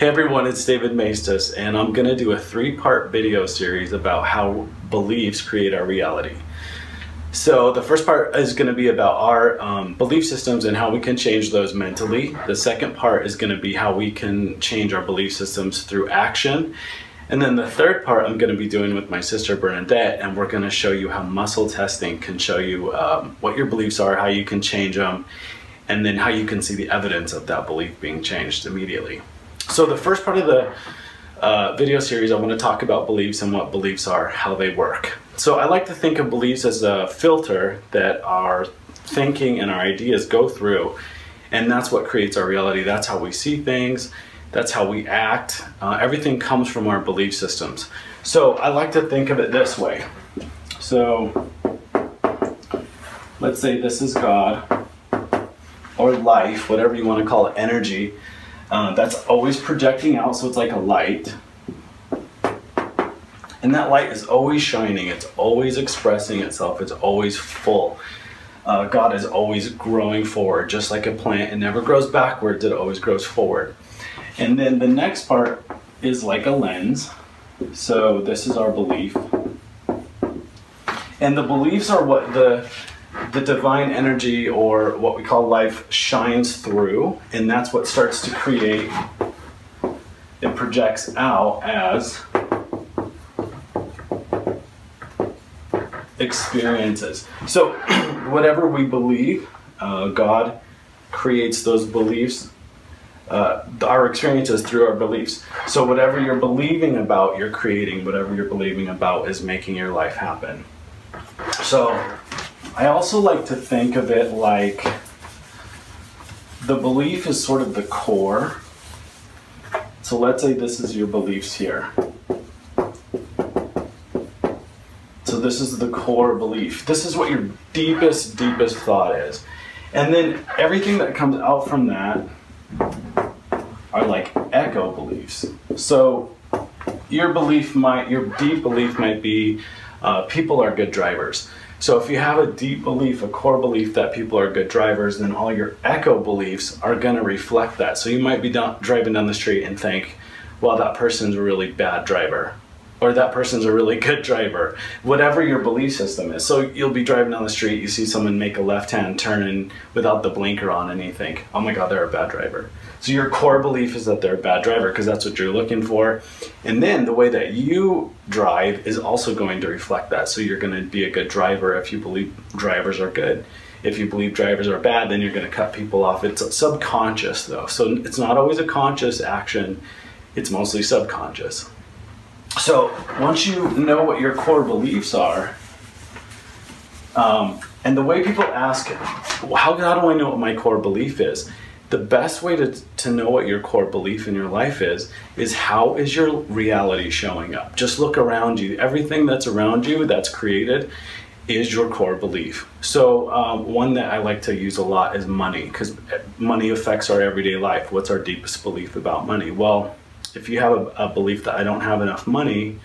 Hey everyone, it's David Maestas, and I'm going to do a 3-part video series about how beliefs create our reality. So the first part is going to be about our belief systems and how we can change those mentally. The second part is going to be how we can change our belief systems through action. And then the third part I'm going to be doing with my sister Bernadette, and we're going to show you how muscle testing can show you what your beliefs are, how you can change them, and then how you can see the evidence of that belief being changed immediately. So the first part of the video series, I want to talk about beliefs and what beliefs are, how they work. So I like to think of beliefs as a filter that our thinking and our ideas go through, and that's what creates our reality. That's how we see things, that's how we act. Everything comes from our belief systems. So I like to think of it this way. So let's say this is God, or life, whatever you want to call it, energy. That's always projecting out, so it's like a light. And that light is always shining, it's always expressing itself, it's always full. God is always growing forward, just like a plant. It never grows backwards, it always grows forward. And then the next part is like a lens. So this is our belief. And the beliefs are what the divine energy, or what we call life, shines through, and that's what starts to create, it projects out as experiences. So whatever we believe, God creates those beliefs, our experiences through our beliefs. So whatever you're believing about, you're creating. Whatever you're believing about is making your life happen. So I also like to think of it like the belief is sort of the core. So let's say this is your beliefs here. So this is the core belief. This is what your deepest thought is. And then everything that comes out from that are like echo beliefs. So your deep belief might be people are good drivers. So if you have a deep belief, a core belief that people are good drivers, then all your echo beliefs are going to reflect that. So you might be driving down the street and think, well, that person's a really bad driver, or that person's a really good driver, whatever your belief system is. So you'll be driving down the street, you see someone make a left-hand turn without the blinker on, and you think, oh my God, they're a bad driver. So your core belief is that they're a bad driver because that's what you're looking for. And then the way that you drive is also going to reflect that. So you're going to be a good driver if you believe drivers are good. If you believe drivers are bad, then you're going to cut people off. It's subconscious though. So it's not always a conscious action. It's mostly subconscious. So once you know what your core beliefs are, and the way people ask, well, how do I know what my core belief is? The best way to know what your core belief in your life is how is your reality showing up? Just look around you. Everything that's around you that's created is your core belief. So one that I like to use a lot is money, because money affects our everyday life. What's our deepest belief about money? Well, if you have a belief that I don't have enough money,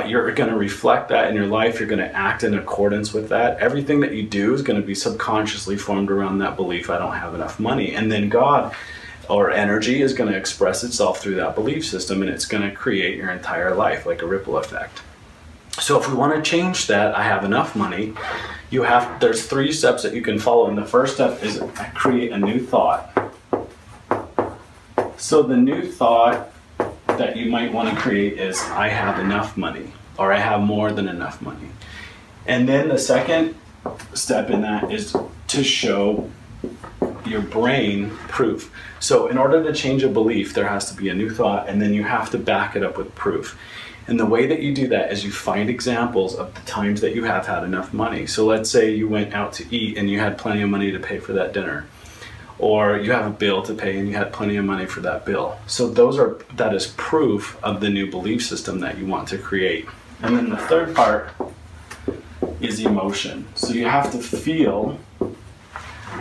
you're going to reflect that in your life. You're going to act in accordance with that. Everything that you do is going to be subconsciously formed around that belief, I don't have enough money. And then God, or energy, is going to express itself through that belief system, and it's going to create your entire life like a ripple effect. So if we want to change that, I have enough money, there's 3 steps that you can follow. And the first step is create a new thought. So the new thought that you might want to create is, I have enough money, or I have more than enough money. And then the second step in that is to show your brain proof. So in order to change a belief, there has to be a new thought, and then you have to back it up with proof. And the way that you do that is you find examples of the times that you have had enough money. So let's say you went out to eat and you had plenty of money to pay for that dinner. Or you have a bill to pay and you had plenty of money for that bill. So that is proof of the new belief system that you want to create. And then the third part is emotion. So you have to feel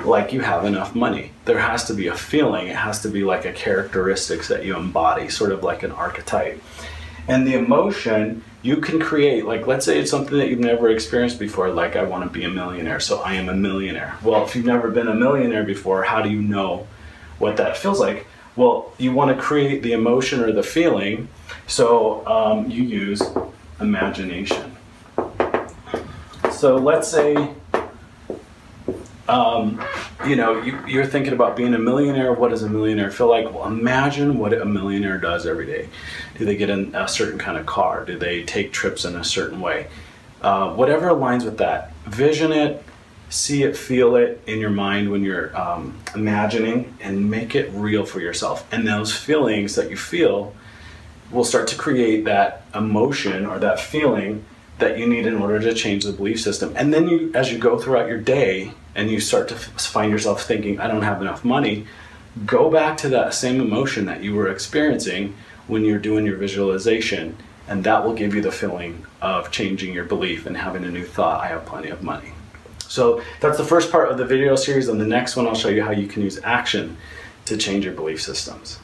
like you have enough money. There has to be a feeling. It has to be like a characteristics that you embody, sort of like an archetype. And the emotion you can create, like let's say it's something that you've never experienced before, like I want to be a millionaire, so I am a millionaire. Well, if you've never been a millionaire before, how do you know what that feels like? Well, you want to create the emotion or the feeling, so you use imagination. So let's say, you know, you're thinking about being a millionaire. What does a millionaire feel like? Well, imagine what a millionaire does every day. Do they get in a certain kind of car? Do they take trips in a certain way? Whatever aligns with that. Vision it, see it, feel it in your mind when you're imagining, and make it real for yourself. And those feelings that you feel will start to create that emotion or that feeling that you need in order to change the belief system. And then you, as you go throughout your day and you start to find yourself thinking, I don't have enough money, go back to that same emotion that you were experiencing when you're doing your visualization, and that will give you the feeling of changing your belief and having a new thought, I have plenty of money. So that's the first part of the video series. On the next one, I'll show you how you can use action to change your belief systems.